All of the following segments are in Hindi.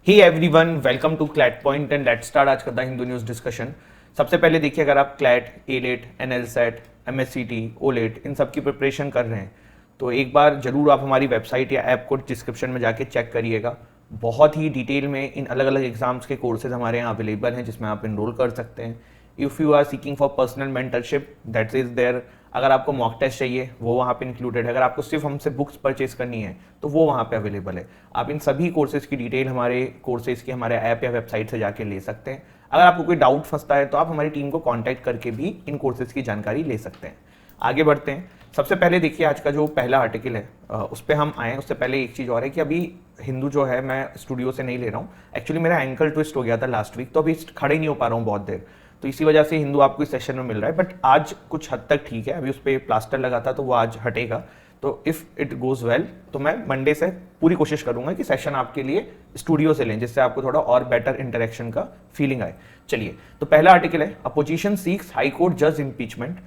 Hey everyone, welcome to CLAT point and let's start आज का द हिंदू न्यूज़ डिस्कशन। सबसे पहले देखिए, अगर आप क्लैट, एलेट, एनएलसेट, एमएससीटी, ओलेट इन सब की प्रिपरेशन कर रहे हैं तो एक बार जरूर आप हमारी वेबसाइट या ऐप को डिस्क्रिप्शन में जाके चेक करिएगा। बहुत ही डिटेल में इन अलग अलग एग्जाम्स के कोर्सेज हमारे यहाँ अवेलेबल हैं जिसमें आप इनरोल कर सकते हैं। If you are seeking for personal mentorship that is there. अगर आपको मॉक टेस्ट चाहिए वो वहाँ पे इंक्लूडेड है। अगर आपको सिर्फ हमसे बुक्स परचेज करनी है तो वो वहाँ पे अवेलेबल है। आप इन सभी कोर्सेज की डिटेल हमारे कोर्सेज की हमारे ऐप या वेबसाइट से जाके ले सकते हैं। अगर आपको कोई डाउट फंसता है तो आप हमारी टीम को कॉन्टैक्ट करके भी इन कोर्सेज की जानकारी ले सकते हैं। आगे बढ़ते हैं। सबसे पहले देखिए, आज का जो पहला आर्टिकल है उस पर हम आए। उससे पहले एक चीज़ और है कि अभी हिंदू जो है मैं स्टूडियो से नहीं ले रहा हूँ। एक्चुअली मेरा एंकल ट्विस्ट हो गया था लास्ट वीक, तो अभी खड़े नहीं हो पा रहा हूँ बहुत देर, तो इसी वजह से हिंदू आपको इस सेशन में मिल रहा है। बट आज कुछ हद तक ठीक है। अभी उस पर प्लास्टर लगा था तो वो आज हटेगा। तो इफ़ इट गोज़ वेल तो मैं मंडे से पूरी कोशिश करूंगा कि सेशन आपके लिए स्टूडियो से लें, जिससे आपको थोड़ा और बेटर इंटरेक्शन का फीलिंग आए। चलिए, तो पहला आर्टिकल है अपोजिशन सीक्स हाई कोर्ट जज इम्पीचमेंट।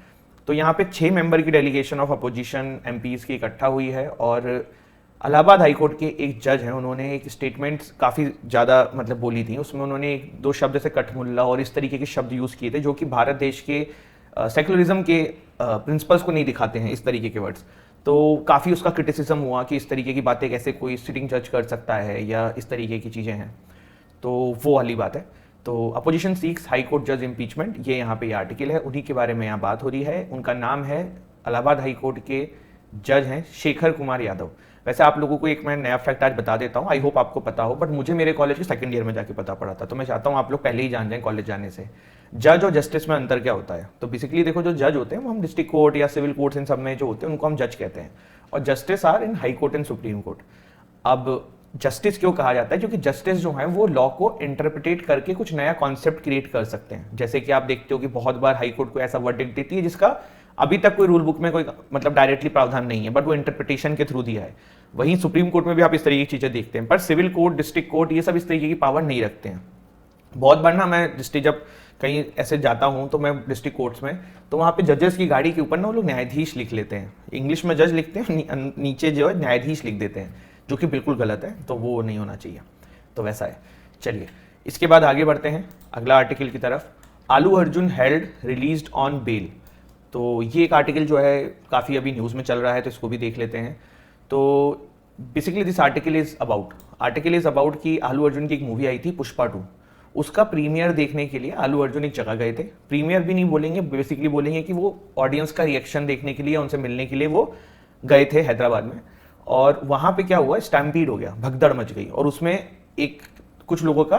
तो यहाँ पे 6 मेंबर की डेलीगेशन ऑफ अपोजिशन एमपीज की इकट्ठा हुई है और इलाहाबाद हाईकोर्ट के एक जज हैं, उन्होंने एक स्टेटमेंट काफ़ी ज़्यादा मतलब बोली थी। उसमें उन्होंने एक दो शब्द जैसे कठमुल्ला और इस तरीके के शब्द यूज़ किए थे जो कि भारत देश के सेकुलरिज्म के प्रिंसिपल्स को नहीं दिखाते हैं, इस तरीके के वर्ड्स। तो काफ़ी उसका क्रिटिसिज्म हुआ कि इस तरीके की बातें कैसे कोई सिटिंग जज कर सकता है या इस तरीके की चीज़ें हैं। तो वो वाली बात है। तो अपोजिशन सीक्स हाई कोर्ट जज इम्पीचमेंट, ये यहाँ पे ये आर्टिकल है, उन्हीं के बारे में यहाँ बात हो रही है। उनका नाम है, इलाहाबाद हाई कोर्ट के जज हैं शेखर कुमार यादव। वैसे आप लोगों को एक मैं नया फैक्ट आज बता देता हूँ, आई होप आपको पता हो, बट मुझे मेरे कॉलेज के सेकंड ईयर में जाके पता पड़ा था, तो मैं चाहता हूँ आप लोग पहले ही जान जाएं कॉलेज जाने से। जज और जस्टिस में अंतर क्या होता है? तो बेसिकली देखो, जो जज होते हैं वो हम डिस्ट्रिक्ट कोर्ट या सिविल कोर्ट्स इन सब में जो होते हैं उनको हम जज कहते हैं, और justice are in high court and supreme court. अब जस्टिस क्यों कहा जाता है? क्योंकि जस्टिस जो है वो लॉ को इंटरप्रिटेट करके कुछ नया कॉन्सेप्ट क्रिएट कर सकते हैं। जैसे कि आप देखते हो कि बहुत बार हाई कोर्ट को ऐसा वर्डिक्ट देती है जिसका अभी तक कोई रूल बुक में कोई मतलब डायरेक्टली प्रावधान नहीं है, बट वो इंटरप्रिटेशन के थ्रू दिया है। वहीं सुप्रीम कोर्ट में भी आप इस तरीके की चीजें देखते हैं, पर सिविल कोर्ट, डिस्ट्रिक्ट कोर्ट ये सब इस तरीके की पावर नहीं रखते हैं। बहुत बार ना मैं डिस्ट्रिक्ट जब कहीं ऐसे जाता हूँ तो मैं डिस्ट्रिक्ट कोर्ट्स में, तो वहाँ पे जजेस की गाड़ी के ऊपर ना वो लोग न्यायाधीश लिख लेते हैं। इंग्लिश में जज लिखते हैं, नीचे जो है न्यायाधीश लिख देते हैं, जो कि बिल्कुल गलत है, तो वो नहीं होना चाहिए। तो वैसा है। चलिए, इसके बाद आगे बढ़ते हैं अगला आर्टिकल की तरफ। Allu Arjun held released on bail. तो ये एक आर्टिकल जो है काफ़ी अभी न्यूज़ में चल रहा है, तो इसको भी देख लेते हैं। तो basically this article is about कि आलू अर्जुन की एक मूवी आई थी पुष्पा 2, उसका प्रीमियर देखने के लिए आलू अर्जुन एक जगह गए थे। प्रीमियर भी नहीं बोलेंगे, बेसिकली बोलेंगे कि वो ऑडियंस का रिएक्शन देखने के लिए, उनसे मिलने के लिए वो गए थे हैदराबाद में। और वहाँ पे क्या हुआ, स्टैम्पीड हो गया, भगदड़ मच गई, और उसमें कुछ लोगों का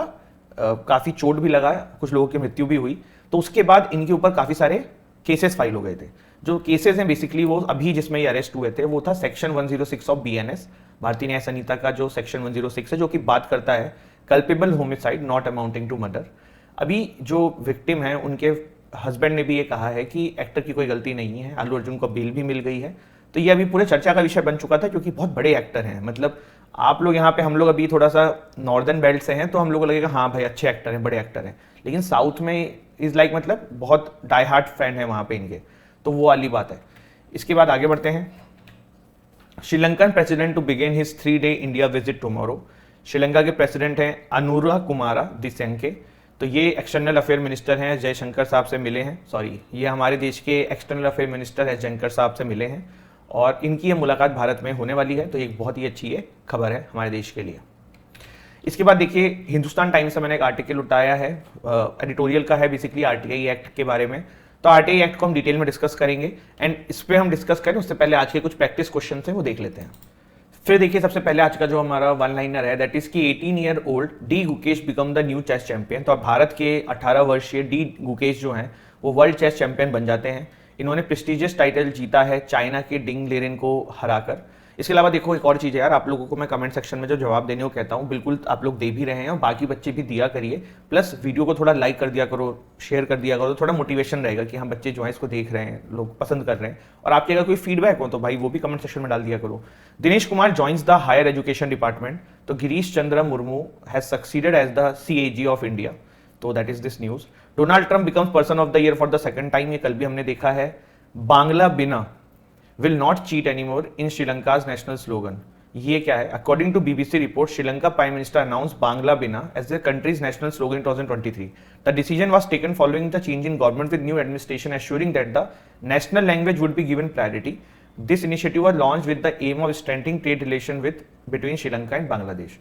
काफ़ी चोट भी लगा, कुछ लोगों की मृत्यु भी हुई। तो उसके बाद इनके ऊपर काफ़ी सारे केसेस फाइल हो गए थे। जो केसेस हैं बेसिकली वो अभी जिसमें ये अरेस्ट हुए थे वो था सेक्शन 106 ऑफ बीएनएस, भारतीय न्याय संहिता का जो सेक्शन 106 है, जो कि बात करता है culpable homicide not amounting to murder. अभी जो विक्टिम है उनके हस्बैंड ने भी ये कहा है कि एक्टर की कोई गलती नहीं है, आलू अर्जुन को बेल भी मिल गई है। तो ये अभी पूरे चर्चा का विषय बन चुका था, क्योंकि बहुत बड़े एक्टर हैं। मतलब आप लोग यहाँ पे, हम लोग अभी थोड़ा सा नॉर्दर्न बेल्ट से हैं, तो हम लोग को लगेगा हाँ भाई अच्छे एक्टर हैं, बड़े एक्टर हैं, लेकिन साउथ में इज लाइक मतलब बहुत डाई हार्ट फैन है वहाँ पे इनके, तो वो वाली बात है। इसके बाद आगे बढ़ते हैं। Sri Lankan president to begin his 3-day India visit tomorrow. Sri Lanka के प्रेसिडेंट हैं अनुरा कुमारा दिस्यंके। तो ये एक्सटर्नल अफेयर मिनिस्टर हैं, जयशंकर साहब से मिले हैं। सॉरी, ये हमारे देश के एक्सटर्नल अफेयर मिनिस्टर है जयशंकर साहब से मिले हैं, और इनकी ये मुलाकात भारत में होने वाली है। तो एक बहुत ही अच्छी ये खबर है हमारे देश के लिए। इसके बाद देखिए, हिंदुस्तान टाइम्स से मैंने एक आर्टिकल उठाया है, एडिटोरियल का है, बेसिकली आरटीआई एक्ट के बारे में। तो आरटीआई एक्ट को हम डिटेल में डिस्कस करेंगे, एंड इस पर हम डिस्कस करें उससे पहले आज के कुछ प्रैक्टिस क्वेश्चन हैं वो देख लेते हैं। फिर देखिए, सबसे पहले आज का जो हमारा वन लाइनर है, दैट इज कि 18 year old D Gukesh become the new chess champion. तो अब भारत के 18 वर्षीय डी गुकेश जो हैं वो वर्ल्ड चेस चैंपियन बन जाते हैं। इन्होंने प्रेस्टिजियस टाइटल जीता है चाइना के डिंग लेरेन को हराकर। इसके अलावा देखो एक और चीज़ है यार, आप लोगों को मैं कमेंट सेक्शन में जो जवाब देने को कहता हूँ बिल्कुल आप लोग दे भी रहे हैं, और बाकी बच्चे भी दिया करिए। प्लस वीडियो को थोड़ा लाइक कर दिया करो, शेयर कर दिया करो, तो थोड़ा मोटिवेशन रहेगा कि हम बच्चे जो है इसको देख रहे हैं, लोग पसंद कर रहे हैं। और आपके अगर कोई फीडबैक हो तो भाई वो भी कमेंट सेक्शन में डाल दिया करो। Dinesh Kumar joins the higher education department. तो Girish Chandra Murmu has succeeded as the CAG of India. तो that is this news. Donald Trump becomes person of the year for the second time. ये कल भी हमने देखा है। बांग्ला बिना will not cheat anymore in Sri Lanka's national slogan. ये क्या है? According to BBC report, Sri Lanka prime minister announce बांग्ला बिना as the country's national slogan in 2023. The decision was taken following the change in government with new administration assuring that the national language would be given priority. This initiative was launched with the aim of strengthening trade relation with between Sri Lanka and Bangladesh.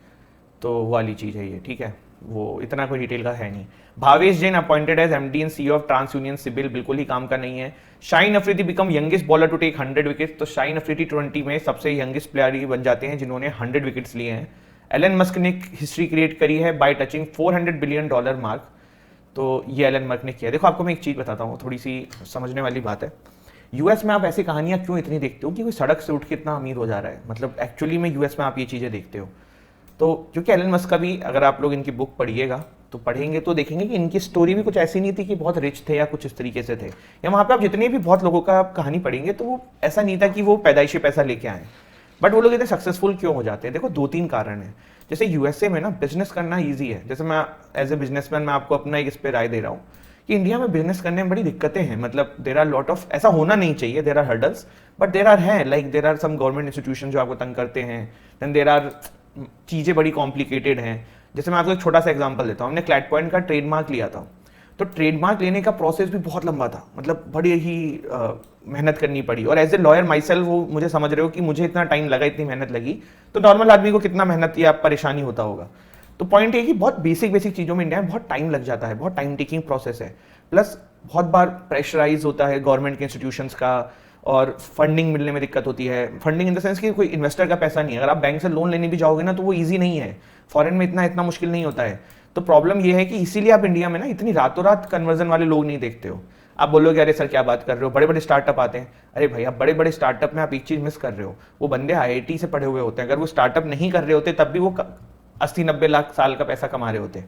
तो वो वाली चीज है ये, ठीक है, वो इतना कोई डिटेल का है नहीं. Bhavesh Jain appointed as MD and CEO of TransUnion CIBIL, बिल्कुल ही काम का नहीं है. Shaheen Afridi become youngest bowler to take 100 wicket. तो शाहीन अफरीदी 20 में सबसे यंगेस्ट प्लेयर ही बन जाते हैं जिन्होंने 100 विकेट्स लिए हैं. एलन मस्क ने हिस्ट्री क्रिएट करी है बाय टचिंग $400 बिलियन मार्क. तो ये एलन मस्क ने किया. देखो आपको मैं एक चीज बताता हूँ, थोड़ी सी समझने वाली बात है. यूएस में आप ऐसी कहानियां क्यों इतनी देखते हो कि कोई सड़क से उठ के इतना अमीर हो जा रहा है, मतलब एक्चुअली में यूएस में आप ये चीजें देखते हो. तो क्योंकि एलन मस्क का भी, अगर आप लोग इनकी बुक पढ़िएगा तो पढ़ेंगे तो देखेंगे कि इनकी स्टोरी भी कुछ ऐसी नहीं थी कि बहुत रिच थे या कुछ इस तरीके से थे. या वहाँ पे आप जितने भी बहुत लोगों का आप कहानी पढ़ेंगे तो वो ऐसा नहीं था कि वो पैदाइशी पैसा लेके आए. बट वो लोग इतने सक्सेसफुल क्यों हो जाते हैं? देखो 2-3 कारण है. जैसे यूएसए में ना बिजनेस करना ईजी है. जैसे मैं एज ए बिजनेसमैन मैं आपको अपना एक इस पर राय दे रहा हूँ कि इंडिया में बिजनेस करने में बड़ी दिक्कतें हैं. मतलब देर आर लॉट ऑफ, ऐसा होना नहीं चाहिए, there are hurdles, but there are है, like there are some government institution जो आपको तंग करते हैं. देन देर आर चीज़ें बड़ी कॉम्प्लिकेटेड हैं. जैसे मैं आपको एक छोटा सा एग्जांपल देता हूँ. हमने क्लैट पॉइंट का ट्रेडमार्क लिया था, तो ट्रेडमार्क लेने का प्रोसेस भी बहुत लंबा था. मतलब बड़ी ही मेहनत करनी पड़ी. और as a lawyer myself वो मुझे समझ रहे हो कि मुझे इतना टाइम लगा, इतनी मेहनत लगी, तो नॉर्मल आदमी को कितना मेहनत या परेशानी होता होगा. तो पॉइंट ये कि बहुत बेसिक चीज़ों में इंडिया में बहुत टाइम लग जाता है, बहुत टाइम टेकिंग प्रोसेस है. प्लस बहुत बार प्रेशराइज होता है गवर्नमेंट के इंस्टीट्यूशंस का, और फंडिंग मिलने में दिक्कत होती है. फंडिंग इन द सेंस कि कोई इन्वेस्टर का पैसा नहीं है. अगर आप बैंक से लोन लेने भी जाओगे ना तो वो ईजी नहीं है. फॉरेन में इतना मुश्किल नहीं होता है. तो प्रॉब्लम ये है कि इसीलिए आप इंडिया में ना इतनी रातों रात कन्वर्जन वाले लोग नहीं देखते हो. आप बोलोगे अरे सर क्या बात कर रहे हो, बड़े बड़े स्टार्टअप आते हैं. अरे भाई आप बड़े बड़े स्टार्टअप में आप एक चीज मिस कर रहे हो, वो बंदे आईआईटी से पढ़े हुए होते हैं. अगर वो स्टार्टअप नहीं कर रहे होते तब भी वो 80-90 लाख साल का पैसा कमा रहे होते.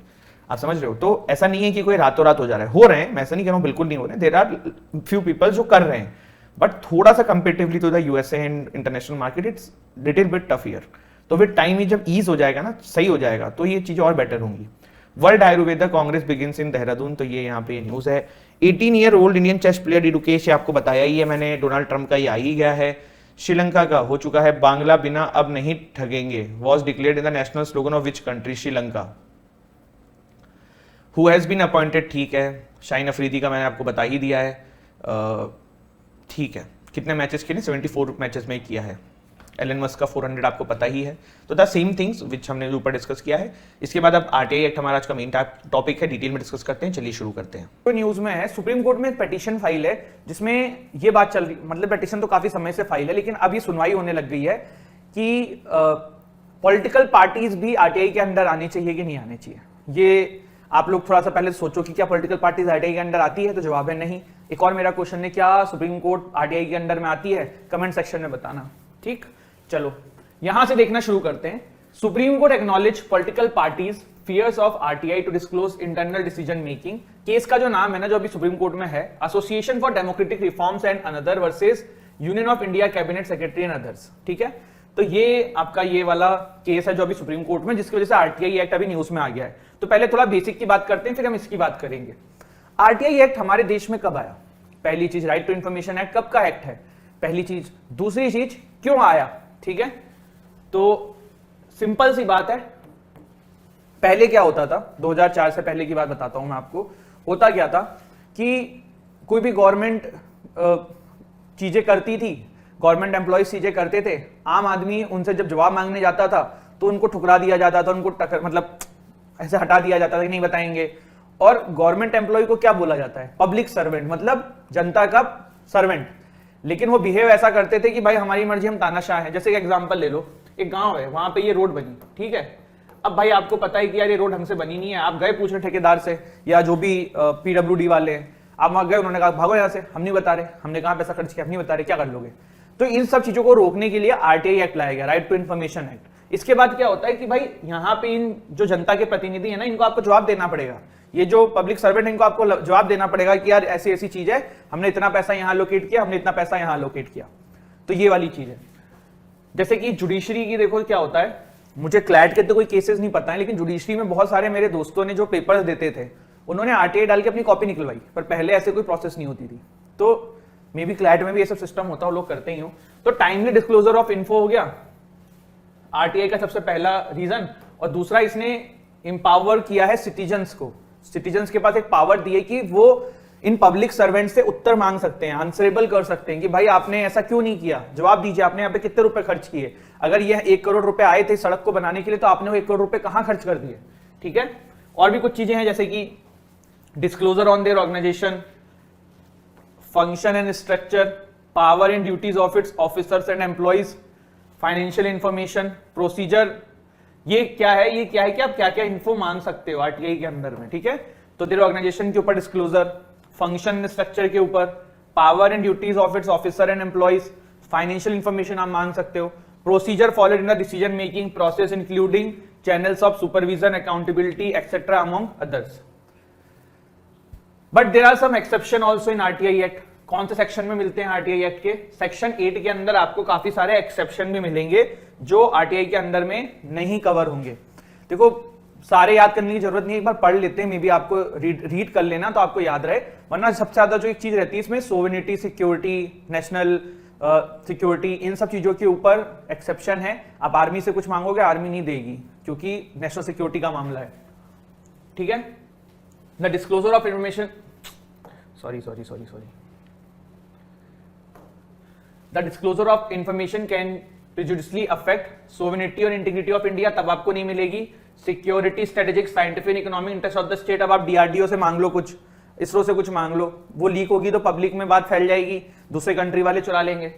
आप समझ रहे हो? तो ऐसा नहीं है कि कोई रातों रात हो जा रहा है. हो रहे हैं, मैं ऐसा नहीं कह रहा हूँ बिल्कुल नहीं हो रहे. देयर आर फ्यू पीपल जो कर रहे हैं, बट थोड़ा सा comparatively to the USA and international market it's little bit tough year. तो फिर टाइम ही जब ईज हो जाएगा ना, सही हो जाएगा, तो ये चीजें और बेटर होंगी. World Ayurveda congress begins in Dehradun. तो ये यहाँ पे न्यूज है. 18 year old Indian chess player Gukesh, आपको बताया ही है मैंने, डोनाल्ड ट्रंप का ये आ ही गया है. श्रीलंका का हो चुका है. बांग्ला बिना अब नहीं ठगेंगे was declared in the national slogan of which country? Sri Lanka. Who has been appointed, ठीक है. शाहीन अफरीदी का मैंने आपको बता ही दिया है. ठीक है. कितने मैचेस खेले? 74 मैचेस में किया है. एलन मस्क का 400 आपको पता ही है. तो द सेम थिंग्स विच हमने ऊपर डिस्कस किया है. इसके बाद अब आरटीआई एक्ट हमारा आज का मेन टॉपिक है, डिटेल में डिस्कस करते हैं. चलिए शुरू करते हैं. तो न्यूज में है, सुप्रीम कोर्ट में एक पिटीशन फाइल है जिसमें ये बात चल रही, मतलब पिटीशन तो काफी समय से फाइल है, लेकिन अब ये सुनवाई होने लग गई है कि पॉलिटिकल पार्टीज भी आरटीआई के अंदर आनी चाहिए कि नहीं आनी चाहिए. ये आप लोग थोड़ा सा पहले सोचो कि क्या पॉलिटिकल पार्टीज आरटीआई के अंदर आती है, तो जवाब है नहीं. एक और मेरा क्वेश्चन है, क्या सुप्रीम कोर्ट आरटीआई के अंदर में आती है? कमेंट सेक्शन में बताना. ठीक, चलो यहां से देखना शुरू करते हैं. Supreme court acknowledge political parties fears of RTI to disclose internal decision making. Case का जो नाम है ना, जो अभी सुप्रीम कोर्ट में है, association for democratic reforms and another versus union of India cabinet secretary and others. ठीक है, तो ये आपका ये वाला केस है जो अभी सुप्रीम कोर्ट में, जिसकी वजह से आरटीआई एक्ट अभी न्यूज में आ गया है. तो पहले थोड़ा बेसिक की बात करते हैं, फिर हम इसकी बात करेंगे. आरटीआई एक्ट हमारे देश में कब आया? पहली चीज, राइट टू इंफॉर्मेशन एक्ट कब का एक्ट है? पहली चीज. दूसरी चीज, क्यों आया? ठीक है, तो सिंपल सी बात है. पहले क्या होता था, 2004 से पहले की बात बताता हूं मैं आपको. होता क्या था कि कोई भी गवर्नमेंट चीजें करती थी, गवर्नमेंट एम्प्लॉयज चीजें करते थे, आम आदमी उनसे जब जवाब मांगने जाता था तो उनको ठुकरा दिया जाता था, उनको मतलब ऐसे हटा दिया जाता था कि नहीं बताएंगे. और गवर्नमेंट एम्प्लॉय को क्या बोला जाता है? पब्लिक सर्वेंट, मतलब जनता का सर्वेंट. लेकिन वो बिहेव ऐसा करते थे कि भाई हमारी मर्जी, हम तानाशाह हैं. जैसे एक एग्जांपल ले लो, एक गांव है, वहां पे ये रोड बनी, ठीक है. अब भाई आपको पता है कि यार ये रोड हमसे बनी नहीं है. आप गए पूछने ठेकेदार से या जो भी पीडब्ल्यूडी वाले हैं, आप वहां गए, उन्होंने कहा भागो यहाँ से, हम नहीं बता रहे, हमने कहाँ पैसा खर्च किया, हम नहीं बता रहे, क्या कर लोगे? तो इन सब चीजों को रोकने के लिए आरटीआई एक्ट लाया गया, राइट टू इन्फॉर्मेशन एक्ट. इसके बाद क्या होता है कि भाई यहाँ पे इन जो जनता के प्रतिनिधि है ना, इनको आपको जवाब देना पड़ेगा. ये जो पब्लिक सर्वेंट है, इनको आपको जवाब देना पड़ेगा कि यार ऐसी ऐसी चीज है, हमने इतना पैसा यहाँ लोकेट किया, हमने इतना पैसा यहाँ लोकेट किया. तो ये वाली चीज है. जैसे कि जुडिशरी की देखो क्या होता है, मुझे क्लैट के तो कोई केसेस नहीं पता है, लेकिन जुडिशरी में बहुत सारे मेरे दोस्तों ने जो पेपर्स देते थे, उन्होंने आरटीआई डाल के अपनी कॉपी निकलवाई, पर पहले ऐसे कोई प्रोसेस नहीं होती थी. तो मे बी क्लैट में भी ये सब सिस्टम होता हो, लोग करते ही हो. तो टाइमली डिस्क्लोजर ऑफ इन्फो हो गया, आरटीआई का सबसे पहला रीजन। और दूसरा, इसने एम्पावर किया है सिटीजन्स को। सिटीजन्स के पास एक पावर दी है कि वो इन पब्लिक सर्वेंट से उत्तर मांग सकते हैं, आंसरेबल कर सकते हैं कि भाई आपने ऐसा क्यों नहीं किया, जवाब दीजिए, आपने यहाँ पे कितने रुपए खर्च किए। अगर यह 1 करोड़ रुपए आए थे सड़क को बनाने के लिए, तो आपने वो 1 करोड़ रुपए कहाँ खर्च कर दिए। ठीक है। और भी कुछ चीजें हैं, जैसे कि disclosure on their organisation, function and structure, power and duties of its officers and employees, financial information, procedure. ये क्या है कि आप क्या क्या इन्फो मांग सकते हो आरटीआई के अंदर में। ठीक है। तो तेरे ऑर्गेनाइजेशन के ऊपर डिस्क्लोजर, फंक्शन स्ट्रक्चर के ऊपर, power and duties of its officer and employees, financial information आप मांग सकते हो, procedure followed in the decision making process including channels of supervision, accountability etcetera among others. But there are some exception also in RTI act. कौन से सेक्शन में मिलते हैं आरटीआई एक्ट के? सेक्शन 8 के अंदर आपको काफी सारे एक्सेप्शन भी मिलेंगे जो आरटीआई के अंदर में नहीं कवर होंगे। देखो, सारे याद करने की जरूरत नहीं, एक बार पढ़ लेते हैं, मे बी आपको रीड कर लेना तो आपको याद रहे। वरना सबसे ज्यादा जो एक चीज रहती है इसमें, सोवेनिटी, सिक्योरिटी, नेशनल सिक्योरिटी, इन सब चीजों के ऊपर एक्सेप्शन है। आप आर्मी से कुछ मांगोगे, आर्मी नहीं देगी, क्योंकि नेशनल सिक्योरिटी का मामला है। ठीक है। The disclosure of information, sorry, the disclosure of information can prejudicially affect sovereignty और इंटीग्रिटी ऑफ इंडिया, तब आपको नहीं मिलेगी। Security, strategic, scientific, economic interest of the state, अब आप डीआरडीओ से मांग लो, कुछ इसरो से कुछ मांग लो, वो लीक होगी तो पब्लिक में बात फैल जाएगी, दूसरे कंट्री वाले चुरा लेंगे।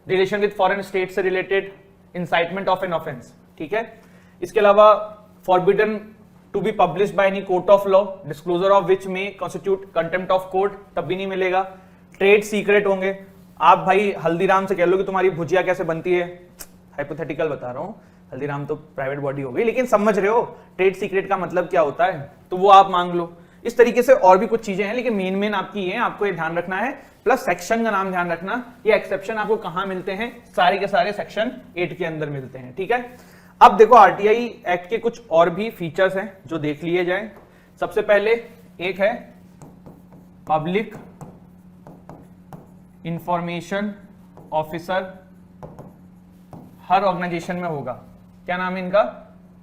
रिलेशन विद फॉरेन स्टेट से related, incitement of an offence. ठीक है। इसके अलावा forbidden to be published by any court of law, disclosure of which में कॉन्स्टिट्यूट कंटेम्प्ट ऑफ कोर्ट, तब भी नहीं मिलेगा। ट्रेड सीक्रेट होंगे, आप भाई हल्दीराम से कह लो कि तुम्हारी भुजिया कैसे बनती है, हाइपोथेटिकल बता रहा हूं, हल्दीराम तो प्राइवेट बॉडी हो गई, लेकिन समझ रहे हो ट्रेड सीक्रेट का मतलब क्या होता है, तो वो आप मांग लो। इस तरीके से और भी कुछ चीजें हैं, लेकिन मेन आपकी ये आपको ये ध्यान रखना है, प्लस सेक्शन का नाम ध्यान रखना। ये एक्सेप्शन आपको कहां मिलते हैं? सारे के सारे सेक्शन 8 के अंदर मिलते हैं। ठीक है। अब देखो, आरटीआई एक्ट के कुछ और भी फीचर्स हैं जो देख लिए जाए। सबसे पहले एक है पब्लिक इंफॉर्मेशन ऑफिसर, हर ऑर्गेनाइजेशन में होगा। क्या नाम है इनका?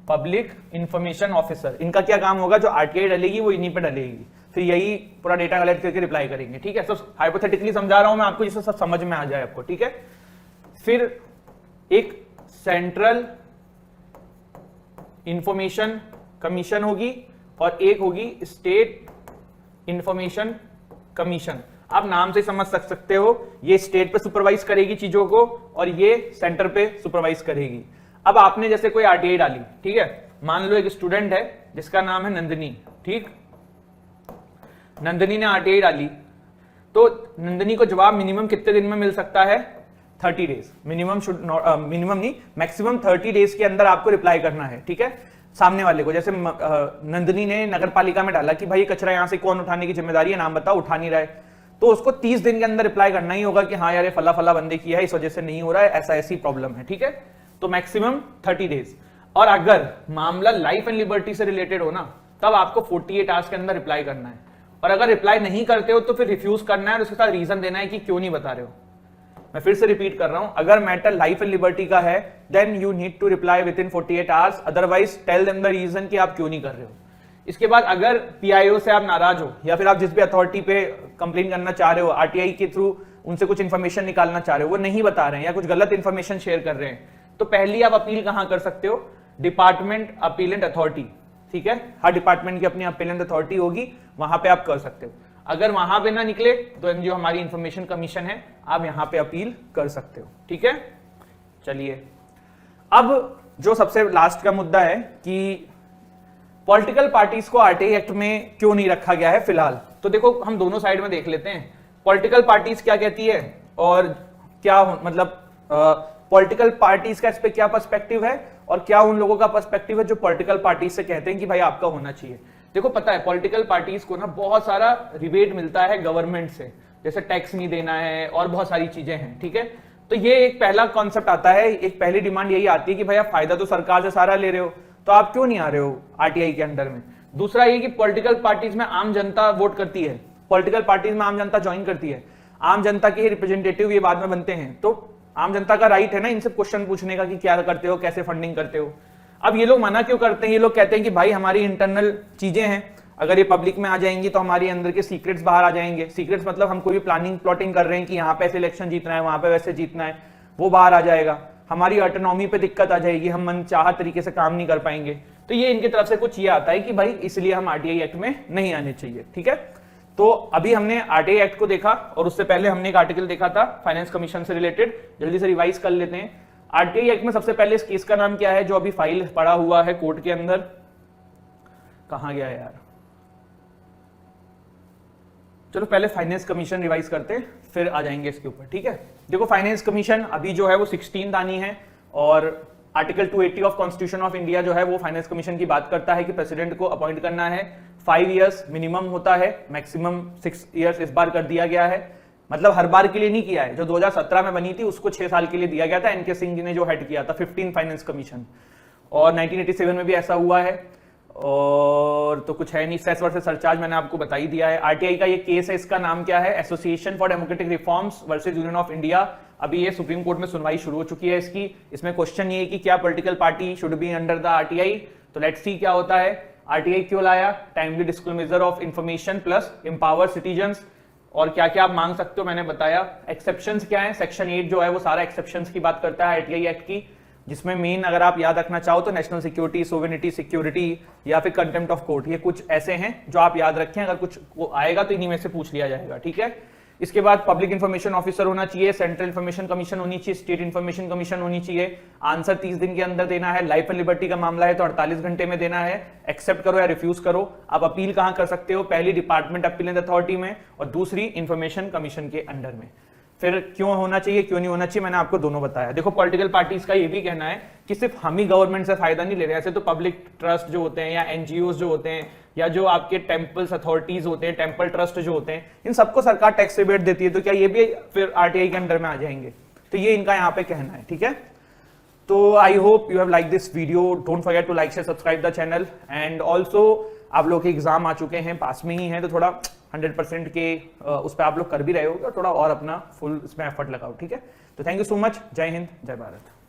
Public information officer. इनका क्या काम होगा? जो आरटीआई डलेगी वो इन्हीं पे डलेगी, फिर यही पूरा डेटा कलेक्ट करके रिप्लाई करेंगे। ठीक है। सब हाइपोथेटिकली समझा रहा हूं मैं आपको, जिससे सब समझ में आ जाए आपको। ठीक है। फिर एक सेंट्रल इंफॉर्मेशन कमीशन होगी और एक होगी स्टेट इंफॉर्मेशन कमीशन। आप नाम से समझ सकते हो, ये स्टेट पे सुपरवाइज करेगी चीजों को और ये सेंटर पे सुपरवाइज करेगी। अब आपने जैसे कोई आरटीआई डाली, ठीक है, मान लो एक स्टूडेंट है जिसका नाम है नंदिनी। ठीक, नंदिनी ने आरटीआई डाली, तो नंदिनी को जवाब मिनिमम कितने दिन में मिल सकता है? 30 डेज। मिनिमम नहीं, मैक्सिमम 30 डेज के अंदर आपको रिप्लाई करना है। ठीक है। सामने वाले को, जैसे नंदिनी ने नगर पालिका में डाला कि भाई कचरा यहां से कौन उठाने की जिम्मेदारी है, नाम बताओ, उठा नहीं रहा है, तो उसको 30 दिन के अंदर रिप्लाई करना ही होगा कि हाँ यार ये फला फला बंदे किया है, इस वजह से नहीं हो रहा है, ऐसा ऐसी प्रॉब्लम है। ठीक है। तो मैक्सिमम 30 डेज। और अगर मामला लाइफ एंड लिबर्टी से रिलेटेड हो ना, तब आपको 48 आवर्स के अंदर रिप्लाई करना है। और अगर रिप्लाई नहीं करते हो तो फिर रिफ्यूज करना है और उसके साथ रीजन देना है कि क्यों नहीं बता रहे हो। मैं फिर से रिपीट कर रहा हूं, अगर मैटर लाइफ एंड लिबर्टी का है, then you need to reply within 48 hours, otherwise tell them the reason कि आप क्यों नहीं कर रहे हो। इसके बाद अगर पीआईओ से आप नाराज हो या फिर आप जिस भी अथॉरिटी पे कंप्लेन करना चाह रहे हो, आरटीआई के थ्रू उनसे कुछ इंफॉर्मेशन निकालना चाह रहे हो, वो नहीं बता रहे हैं या कुछ गलत इंफॉर्मेशन शेयर कर रहे हैं, तो पहली आप अपील कहां कर सकते हो? Department appellate authority. ठीक है। हर डिपार्टमेंट की अपनी अपीलेंट अथॉरिटी होगी, वहां पे आप कर सकते हो। अगर वहां पे ना निकले तो जो हमारी इंफॉर्मेशन कमीशन है, आप यहां पे अपील कर सकते हो। ठीक है। चलिए, अब जो सबसे लास्ट का मुद्दा है कि पॉलिटिकल पार्टीज को आरटीआई एक्ट में क्यों नहीं रखा गया है फिलहाल। तो देखो, हम दोनों साइड में देख लेते हैं, पॉलिटिकल पार्टीज क्या कहती है और क्या मतलब पॉलिटिकल पार्टीज का इस पे क्या पर्सपेक्टिव है और क्या उन लोगों का पर्सपेक्टिव है जो पॉलिटिकल पार्टीज से कहते हैं कि भाई आपका होना चाहिए। देखो, पता है पॉलिटिकल पार्टीज को ना बहुत सारा रिबेट मिलता है गवर्नमेंट से, जैसे टैक्स नहीं देना है और बहुत सारी चीजें हैं। ठीक है। तो ये एक पहला कॉन्सेप्ट आता है, एक पहली डिमांड यही आती है कि भैया फायदा तो सरकार से सारा ले रहे हो, तो आप क्यों नहीं आ रहे हो आरटीआई के अंडर में। दूसरा ये कि पॉलिटिकल पार्टीज में आम जनता वोट करती है, पॉलिटिकल पार्टीज में आम जनता ज्वाइन करती है, आम जनता के ही रिप्रेजेंटेटिव ये बाद में बनते हैं, तो आम जनता का राइट है ना इनसे क्वेश्चन पूछने का कि क्या करते हो, कैसे फंडिंग करते हो। अब ये लोग मना क्यों करते हैं? ये लोग कहते हैं कि भाई हमारी इंटरनल चीजें हैं, अगर ये पब्लिक में आ जाएंगी तो हमारी अंदर के सीक्रेट्स बाहर आ जाएंगे। सीक्रेट्स मतलब हम कोई भी प्लानिंग प्लॉटिंग कर रहे हैं कि यहाँ पे ऐसे इलेक्शन जीतना है, वहां पे वैसे जीतना है, वो बाहर आ जाएगा। हमारी ऑटोनॉमी पे दिक्कत आ जाएगी, हम मनचाहा तरीके से काम नहीं कर पाएंगे। तो ये इनकी तरफ से कुछ ये आता है कि भाई इसलिए हम आरटीआई एक्ट में नहीं आने चाहिए। ठीक है, तो अभी हमने आरटीआई एक्ट को देखा और उससे पहले हमने एक आर्टिकल देखा था फाइनेंस कमीशन से रिलेटेड, जल्दी से रिवाइज कर लेते हैं। आरटीआई एक्ट में सबसे पहले इस केस का नाम क्या है जो अभी फाइल पड़ा हुआ है कोर्ट के अंदर? कहां गया यार? चलो पहले फाइनेंस कमीशन रिवाइज करते हैं, फिर आ जाएंगे इसके ऊपर। ठीक है, देखो फाइनेंस कमीशन अभी जो है वो 16th आनी है और article 280 of constitution of India जो है वो फाइनेंस कमीशन की बात करता है कि प्रेसिडेंट को अपॉइंट करना है। 5 इयर्स मिनिमम होता है, मैक्सिमम 6 इयर्स इस बार कर दिया गया है। मतलब हर बार के लिए नहीं किया है, जो 2017 में बनी थी उसको 6 साल के लिए दिया गया था, एनके सिंह जी ने जो हेड किया था 15 फाइनेंस कमीशन, और 1987 में भी ऐसा हुआ है। और तो कुछ है नहीं, सेस वर्सेस सरचार्ज मैंने आपको बता ही दिया है। आरटीआई का ये केस है, इसका नाम क्या है? Association for democratic reforms versus union of India. अभी ये सुप्रीम कोर्ट में सुनवाई शुरू हो चुकी है इसकी। इसमें क्वेश्चन ये है कि क्या political party should be under the RTI. तो लेट्स सी क्या होता है। आरटीआई क्यों लाया? Timely disclosure of information plus empower citizens, और क्या क्या आप मांग सकते हो मैंने बताया। एक्सेप्शंस क्या है? सेक्शन 8 जो है वो सारा एक्सेप्शंस की बात करता है आरटीआई एक्ट की, जिसमें मेन अगर आप याद रखना चाहो तो नेशनल सिक्योरिटी, सोवेनिटी सिक्योरिटी या फिर कंटेम्प्ट ऑफ कोर्ट, ये कुछ ऐसे हैं जो आप याद रखें। अगर कुछ आएगा तो इन्हीं में से पूछ लिया जाएगा। ठीक है, इसके बाद पब्लिक इंफॉर्मेशन ऑफिसर होना चाहिए, सेंट्रल इंफॉर्मेशन कमीशन होनी चाहिए, स्टेट इंफॉर्मेशन कमीशन होनी चाहिए। आंसर 30 दिन के अंदर देना है। लाइफ एंड लिबर्टी का मामला है तो 48 घंटे में देना है। एक्सेप्ट करो या रिफ्यूज करो। आप अपील कहां कर सकते हो? पहली डिपार्टमेंट अपीलेंट अथॉरिटी में और दूसरी इंफॉर्मेशन कमीशन के अंडर में। फिर क्यों होना चाहिए, क्यों नहीं होना चाहिए, मैंने आपको दोनों बताया। देखो पॉलिटिकल पार्टीज का ये भी कहना है कि सिर्फ हम ही गवर्नमेंट से फायदा नहीं ले रहे, ऐसे तो पब्लिक ट्रस्ट जो होते हैं या एनजीओ जो होते हैं या जो आपके टेम्पल्स अथॉरिटीज होते हैं, टेम्पल ट्रस्ट जो होते हैं, इन सबको सरकार टैक्स रिबेट देती है। तो क्या ये भी फिर आरटीआई के अंडर में आ जाएंगे? तो ये इनका यहाँ पे कहना है। ठीक है, तो I hope you have like this video. Don't forget to like share subscribe the channel. And also आप लोग के एग्जाम आ चुके हैं, पास में ही है, तो थोड़ा 100% के उस पर आप लोग कर भी रहे हो, थोड़ा और अपना फुल इसमें एफर्ट लगाओ। ठीक है, तो थैंक यू सो मच। जय हिंद, जय भारत।